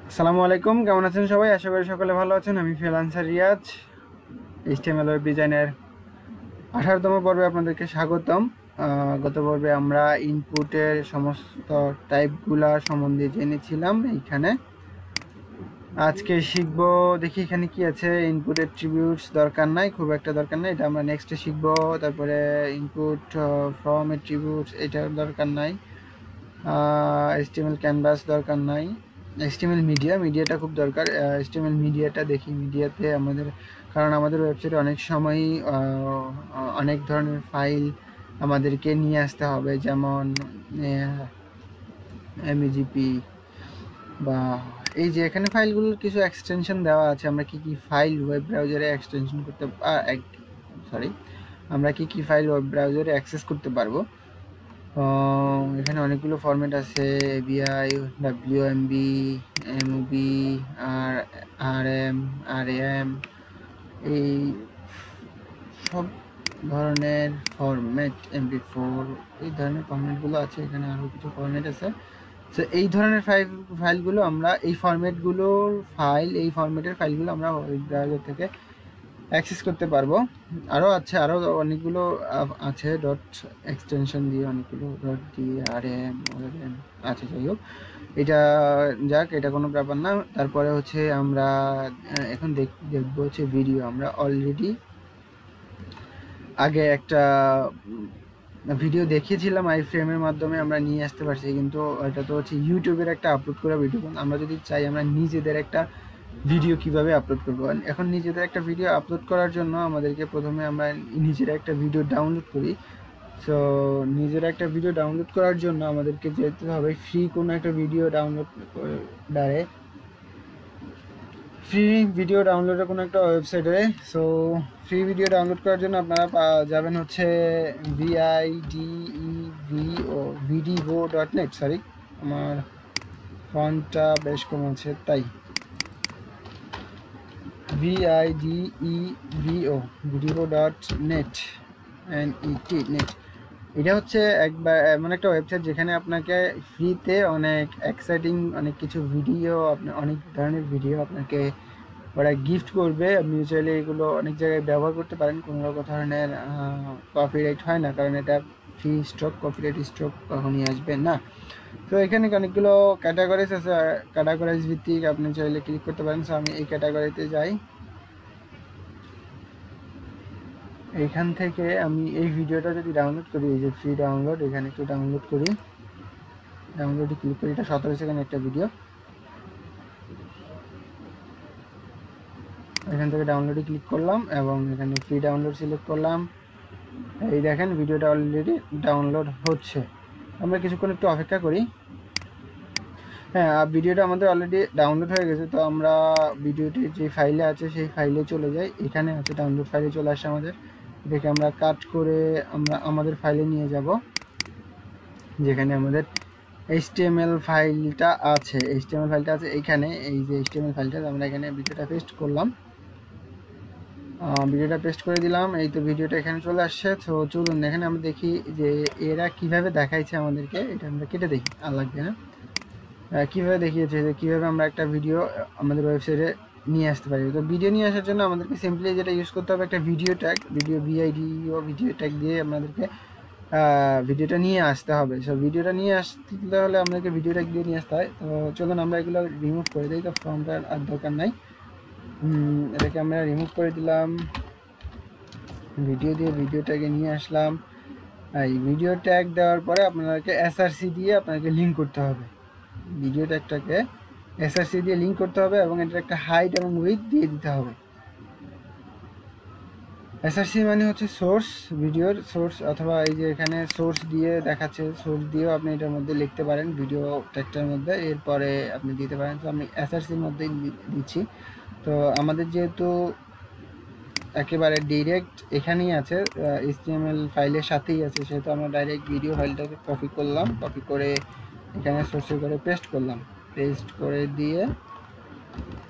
আসসালামু আলাইকুম, কেমন আছেন সবাই? আশা করি সকলে ভালো আছেন। আমি ফ্রিল্যান্সার রিয়াজ, এইচটিএমএল ওয়েব ডিজাইনের 18তম পর্বে আপনাদেরকে স্বাগতম। গত পর্বে আমরা ইনপুটের সমস্ত টাইপগুলা সম্বন্ধে জেনেছিলাম। এইখানে আজকে শিখব, দেখি এখানে কি আছে। ইনপুট অ্যাট্রিবিউটস দরকার নাই, খুব একটা দরকার নাই, এটা আমরা নেক্সটে শিখব। তারপরে ইনপুট ফ্রম অ্যাট্রিবিউটস, এটা দরকার নাই। এইচটিএমএল ক্যানভাস দরকার নাই। এইচটিএমএল মিডিয়াটা খুব দরকার। এইচটিএমএল মিডিয়াটা দেখি, মিডিয়াতে আমাদের, কারণ আমাদের ওয়েবসাইটে অনেক সময়ই অনেক ধরনের ফাইল আমাদেরকে নিয়ে আসতে হবে, যেমন এমইজিপি বা এই যে এখানে ফাইলগুলোর কিছু এক্সটেনশন দেওয়া আছে। আমরা কি কি ফাইল ওয়েব ব্রাউজারে এক্সটেনশন করতে আমরা কি কি ফাইল ওয়েব ব্রাউজারে অ্যাক্সেস করতে পারবো। এখানে অনেকগুলো ফরম্যাট আছে, এবিআই, ডাব্লিউএমবি, এমওবি, আরএম, আরএএম, এই সব ধরনের ফরম্যাট, এমপি4, এই ধরনের ফরম্যাটগুলো আছে। এখানে আরও কিছু ফরম্যাট আছে। তো এই ধরনের ফাইলগুলো আমরা, এই ফরম্যাটের ফাইলগুলো আমরা ওয়েব ব্রাউজার থেকে অ্যাক্সেস করতে পারবো। আরও অনেকগুলো আছে, ডট এক্সটেনশন দিয়ে, অনেকগুলো ডট দিয়ে, আরএম আছে। যাই হোক, এটা যাক, এটা কোনো ব্যাপার না। তারপরে হচ্ছে আমরা এখন দেখবো হচ্ছে ভিডিও। আমরা অলরেডি আগে একটা ভিডিও দেখিয়েছিলাম, আই ফ্রেমের মাধ্যমে আমরা নিয়ে আসতে পারছি, কিন্তু এটা তো হচ্ছে ইউটিউবের একটা আপলোড করা ভিডিও। আমরা যদি চাই আমরা নিজেদের একটা ভিডিও কিভাবে আপলোড করব, এখন নিজেদের একটা ভিডিও আপলোড করার জন্য আমাদেরকে প্রথমে আমরা নিজের একটা ভিডিও ডাউনলোড করি। সো নিজের একটা ভিডিও ডাউনলোড করার জন্য আমাদেরকে যেতে হবে ফ্রি কোনো একটা ভিডিও ডাউনলোড ফ্রি ভিডিও ডাউনলোডের কোনো একটা ওয়েবসাইটে। সো ফ্রি ভিডিও ডাউনলোড করার জন্য আপনারা যাবেন হচ্ছে vidivo.net। সরি, আমার ফন্টটা বেশ কম আছে তাই। vidivo.net, net। এটা হচ্ছে এমন একটা ওয়েবসাইট যেখানে আপনাকে ফ্রিতে অনেক এক্সাইটিং অনেক কিছু ভিডিও, অনেক ধরনের ভিডিও আপনাকে ওরা গিফট করবে। আপনি চাইলে এগুলো অনেক জায়গায় ব্যবহার করতে পারেন, কোনো রকম ধরনের কপিরাইট হয় না, কারণ এটা ফ্রি স্ট্রোক, কপিরাইট স্ট্রোক কখনই আসবে না। তো এখানে অনেকগুলো ক্যাটাগরিজ আছে, ক্যাটাগরাইজ ভিত্তিক আপনি চাইলে ক্লিক করতে পারেন। সো আমি এই ক্যাটাগরিতে যাই, এইখান থেকে আমি এই ভিডিওটা যদি ডাউনলোড করি, এই যে ফ্রি ডাউনলোড, এখানে একটু ডাউনলোড করি, ডাউনলোডে ক্লিক করি। এটা 17 সেকেন্ড একটা ভিডিও, এখান থেকে ডাউনলোডে ক্লিক করলাম এবং এখানে ফ্রি ডাউনলোড সিলেক্ট করলাম। এই দেখেন ভিডিওটা অলরেডি ডাউনলোড হচ্ছে। আমরা কিছুক্ষণ একটু অপেক্ষা করি। হ্যাঁ, ভিডিওটা আমাদের অলরেডি ডাউনলোড হয়ে গেছে। তো আমরা ভিডিওটি যে ফাইলে আছে সেই ফাইলে চলে যাই। এখানে আছে ডাউনলোড ফাইলে চলে আসে আমাদের। এটাকে আমরা কাট করে আমরা আমাদের ফাইলে নিয়ে যাব, যেখানে আমাদের এইচটিএমএল ফাইলটা আছে। এইখানে, এই যে এইচটিএমএল ফাইলটা, আমরা এখানে ভিডিওটা পেস্ট করলাম, ভিডিওটা পেস্ট করে দিলাম। এই তো ভিডিওটা এখানে চলে আসছে। তো চলুন এখানে আমরা দেখি যে এরা কিভাবে দেখাইছে আমাদেরকে। এটা আমরা কেটে দেখি, আর লাগবে না। কীভাবে দেখিয়েছে যে কীভাবে আমরা একটা ভিডিও আমাদের ওয়েবসাইটে নিয়ে আসতে পারি। তো ভিডিও নিয়ে আসার জন্য আমাদেরকে সিম্পলি যেটা ইউজ করতে হবে, একটা ভিডিও ট্যাগ, ভিডিও ট্যাগ দিয়ে আমাদেরকে ভিডিওটা নিয়ে আসতে হবে। সো ভিডিওটা নিয়ে আসতে হলে আমাদেরকে ভিডিও ট্যাগ দিয়ে নিয়ে আসতে হয়। তো চলুন আমরা এগুলো রিমুভ করে দিই। তো ফর্মটার আর দরকার নাই, এটাকে আমরা রিমুভ করে দিলাম। ভিডিও দিয়ে ভিডিও ট্যাগে নিয়ে আসলাম। এই ভিডিও ট্যাগ দেওয়ার পরে আপনাদেরকে এসআরসি দিয়ে আপনাকে লিঙ্ক করতে হবে, ভিডিও ট্যাগটাকে এসআরসি দিয়ে লিঙ্ক করতে হবে এবং এটার একটা হাইট এবং উইথ দিয়ে দিতে হবে। এসআরসি মানে হচ্ছে সোর্স, ভিডিওর সোর্স, অথবা এই যে এখানে সোর্স দিয়ে দেখাচ্ছে, সোর্স দিয়েও আপনি এটার মধ্যে লিখতে পারেন ভিডিও ট্যাগটার মধ্যে, এরপরে আপনি দিতে পারেন। তো আমি এসআরসির মধ্যেই দিচ্ছি। তো আমাদের যেহেতু একেবারে ডিরেক্ট এখানেই আছে, এইচটিএমএল ফাইলের সাথেই আছে, সেহেতু আমরা ডাইরেক্ট ভিডিও ফাইলটাকে কপি করলাম, কপি করে এখানে সোর্সে করে পেস্ট করলাম। পেস্ট করে দিয়ে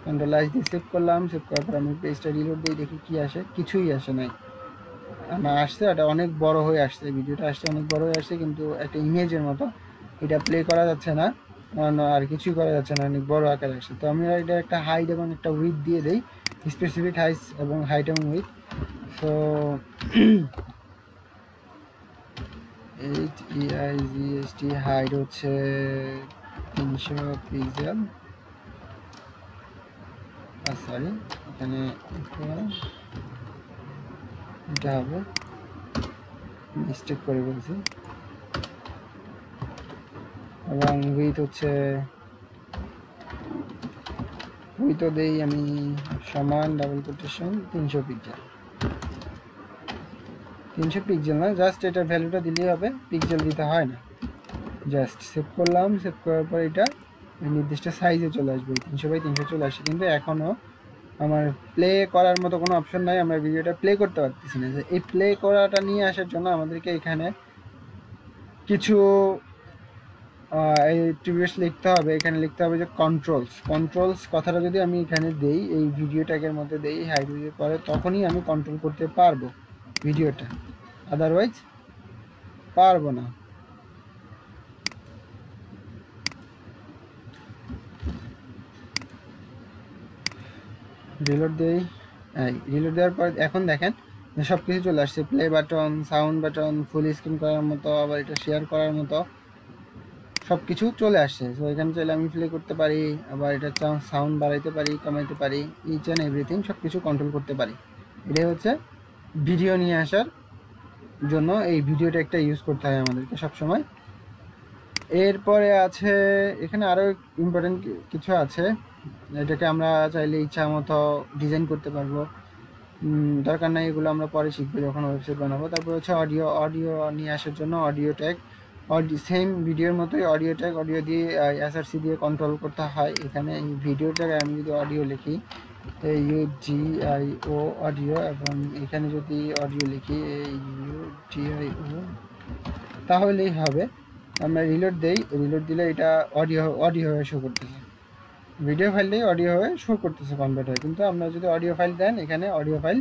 কন্ট্রোল-আইস দিয়ে সেভ করলাম। সেভ করার পর আমি পেজটা রিলোড দিয়ে দেখি কি আসে। কিছুই আসে নাই। আমার আসছে, এটা অনেক বড় হয়ে আসছে, ভিডিওটা আসছে অনেক বড় হয়ে আসছে, কিন্তু একটা ইমেজের মতো, এটা প্লে করা যাচ্ছে না। না আর কিছুই করা যাচ্ছে না, অনেক বড় আকার আসছে। তো আমি এটা একটা হাইট এবং একটা উইথ দিয়ে দেই, স্পেসিফিক হাইট এবং উইথ। সো HEIGST হাইট হচ্ছে 300 পিক্সেল, সরি এখানে এটা হবে, মিস্টেক করে বলছি। এবং উইথ হচ্ছে উইথও দেই আমি সমান ডাবল কোটেশন 300 পিক্সেল। 300 পিক্সেল না, জাস্ট এটা ভ্যালুটা দিলেই হবে, পিক্সেল দিতে হয় না। জাস্ট সেভ করলাম, সেভ করার পর এটা নির্দিষ্ট সাইজে চলে আসবে, 300x300 চলে আসে। কিন্তু এখনও আমার প্লে করার মতো কোনো অপশন নাই, আমরা ভিডিওটা প্লে করতে পারতেছি না। এই প্লে করাটা নিয়ে আসার জন্য আমাদেরকে এখানে কিছু এই টিভিএস লিখতে হবে। এখানে লিখতে হবে যে কন্ট্রোলস কথাটা যদি আমি এখানে দেই, এই ভিডিও ট্যাগের মধ্যে দেই হাইড্রোজের পরে, তখনই আমি কন্ট্রোল করতে পারবো ভিডিওটা, আদারওয়াইজ পারবো না। রিলোড দেই, রিলোড দেওয়ার পর এখন দেখেন সব কিছু চলে আসছে, play button, sound button, full screen করার মতো, আবার এটা শেয়ার করার মতো সব কিছু চলে আসছে। সো এখানে চাইলে আমি প্লে করতে পারি, আবার এটা সাউন্ড বাড়াইতে পারি, কমাইতে পারি, ইচ অ্যান্ড এভরিথিং সব কিছু কন্ট্রোল করতে পারি। এটাই হচ্ছে ভিডিও নিয়ে আসার জন্য এই ভিডিওটা একটা ইউজ করতে হয় আমাদেরকে সবসময়। এরপরে আছে এখানে আরও ইম্পর্টেন্ট কিছু আছে, এটাকে আমরা চাইলে ইচ্ছা মতো ডিজাইন করতে পারবো, দরকার নাই, এগুলো আমরা পরে শিখবো যখন ওয়েবসাইট বানাবো। তারপর হচ্ছে অডিও নিয়ে আসার জন্য অডিও ট্যাগ, সেম ভিডিওর মতোই অডিও ট্যাগ, অডিও দিয়ে SRC দিয়ে কন্ট্রোল করতে হয়। এখানে এই ভিডিও ট্যাগে আমি যদি অডিও লিখি UGIO অডিও, এবং এখানে যদি অডিও লিখি UGIO, তাহলেই হবে। আমরা রিলোড দেই, রিলোড দিলে এটা অডিও হয়ে শো করতেছে, ভিডিও ফাইলটাই অডিও হয়ে শো করতেছে, কনভার্ট হয়। কিন্তু আপনারা যদি অডিও ফাইল দেন, এখানে অডিও ফাইল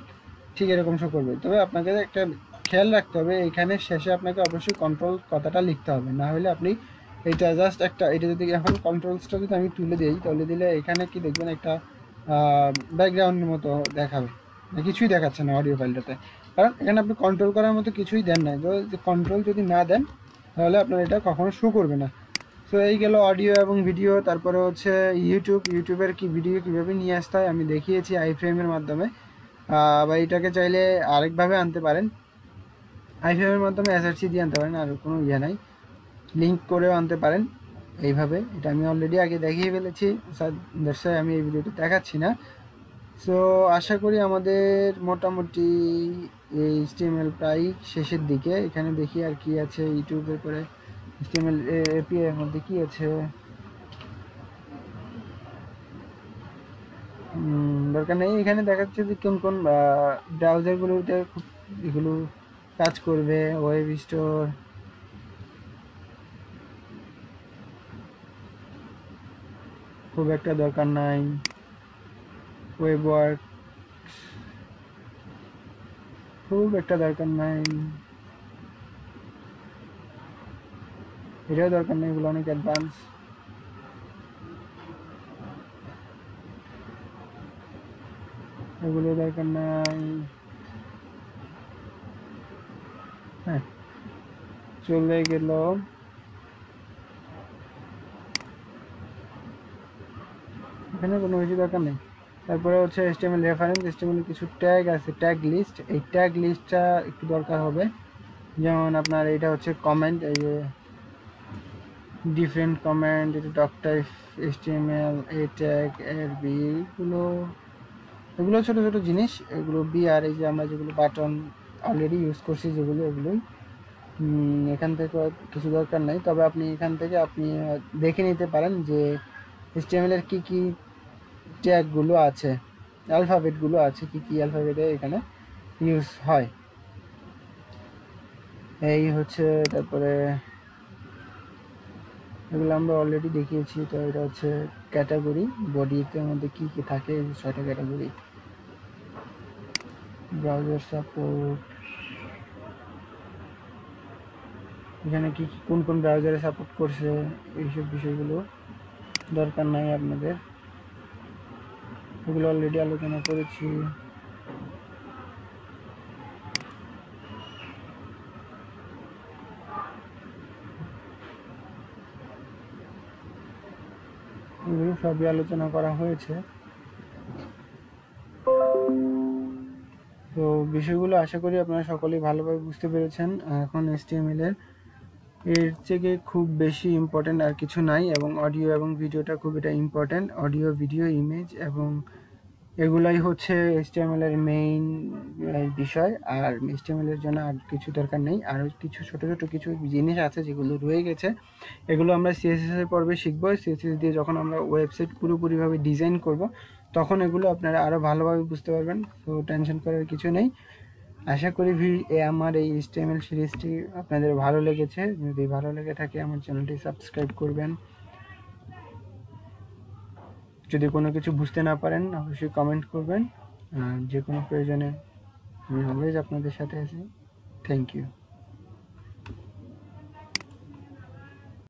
ঠিক এরকম শো করবে। তবে আপনাকে একটা খেয়াল রাখতে হবে, এখানে শেষে আপনাকে অবশ্যই কন্ট্রোল কথাটা লিখতে হবে, না হলে আপনি এটা জাস্ট একটা, এটা যদি এখন কন্ট্রোলসটা যদি আমি তুলে দিই, তাহলে দিলে এখানে কি দেখবেন একটা ব্যাকগ্রাউন্ডের মতো দেখাবে, কিছুই দেখাচ্ছে না অডিও ফাইলটাতে, কারণ এখানে আপনি কন্ট্রোল করার মতো কিছুই দেন না। যে কন্ট্রোল যদি না দেন তাহলে আপনার এটা কখনো শো করবে না। সো এই গেল অডিও এবং ভিডিও। তারপরে হচ্ছে ইউটিউবের ভিডিও কীভাবে নিয়ে আসতে হয় আমি দেখিয়েছি আইফ্রেমের মাধ্যমে, বা এটাকে চাইলে আরেকভাবে আনতে পারেন, আইফ্রেমের মাধ্যমে SRC দিয়ে আনতে পারেন, আর কোনো ইয়ে নাই, লিঙ্ক করেও আনতে পারেন এইভাবে। এটা আমি অলরেডি আগে দেখিয়ে ফেলেছি, দ্যাটস আমি এই ভিডিওটি দেখাচ্ছি না। সো আশা করি আমাদের মোটামুটি এই HTML প্রায় শেষের দিকে। এখানে দেখি আর কি আছে ইউটিউবের পরে HTML API এর মধ্যে কি আছে, দরকার নেই। এখানে দেখাচ্ছে যে কোন কোন ব্রাউজারগুলোতে এগুলো কাজ করবে, ওয়েব স্টোর, খুব একটা দরকার নাই, ওয়েব ওয়ার্ক খুব একটা দরকার নাই, এটাও দরকার নেই, এগুলো অনেক অ্যাডভান্স। এগুলো দরকার নাই। হ্যাঁ, চলে গেল। এখানে কোনো কিছু দরকার নেই। তারপরে হচ্ছে HTML রেফারেন্স, HTML কিছু ট্যাগ আছে, ট্যাগ লিস্ট, এই ট্যাগ লিস্টটা একটু দরকার হবে। যেমন আপনার এটা হচ্ছে কমেন্ট, এই যে ডিফারেন্ট কমেন্ট, এটা ডক টাইপ HTML, এ ট্যাগ, বি, এগুলো ছোটো ছোটো জিনিস, এগুলো আর এই যে আমরা যেগুলো বাটন অলরেডি ইউজ করছি যেগুলো, এগুলোই এখান থেকে কিছু দরকার নেই। তবে আপনি এখান থেকে আপনি দেখে নিতে পারেন যে HTML এর কী কী ট্যাগগুলো আছে, অ্যালফাবেটগুলো আছে, কী কী অ্যালফাবেটে এখানে ইউজ হয়, এই হচ্ছে। তারপরে এগুলো আমরা অলরেডি দেখিয়েছি। তো এটা হচ্ছে ক্যাটাগরি, বডিতে মধ্যে কী কী থাকে, 6টা ক্যাটাগরি, ব্রাউজার সাপোর্ট, এখানে কি কোন কোন ব্রাউজারে সাপোর্ট করছে এইসব বিষয়গুলো দরকার নাই আপনাদের, এগুলো অলরেডি আলোচনা করেছি। এগুলো সবই আলোচনা করা হয়েছে। তো বিষয়গুলো আশা করি আপনারা সকলেই ভালোভাবে বুঝতে পেরেছেন। এখন HTML এর থেকে খুব বেশি ইম্পর্টেন্ট আর কিছু নাই, এবং অডিও এবং ভিডিওটা খুব এটা ইম্পর্টেন্ট। অডিও, ভিডিও, ইমেজ এবং এগুলাই হচ্ছে HTML এর মেইন বিষয়। আর HTML এর জন্য আর কিছু দরকার নেই, আরও কিছু ছোট ছোট কিছু জিনিস আছে যেগুলো রয়ে গেছে, এগুলো আমরা CSS এর পর্বে শিখবো। CSS দিয়ে যখন আমরা ওয়েবসাইট পুরোপুরিভাবে ডিজাইন করব, তখন এগুলো আপনারা আরও ভালোভাবে বুঝতে পারবেন। তো টেনশন করার কিছু নেই। আশা করি আমার এই HTML সিরিজটি আপনাদের ভালো লেগেছে। যদি ভালো লেগে থাকে আমার চ্যানেলটি সাবস্ক্রাইব করবেন। যদি কোনো কিছু বুঝতে না পারেন অবশ্যই কমেন্ট করবেন। আর যে কোনো প্রয়োজনে আমি অলওয়েজ আপনাদের সাথে আছি। Thank you.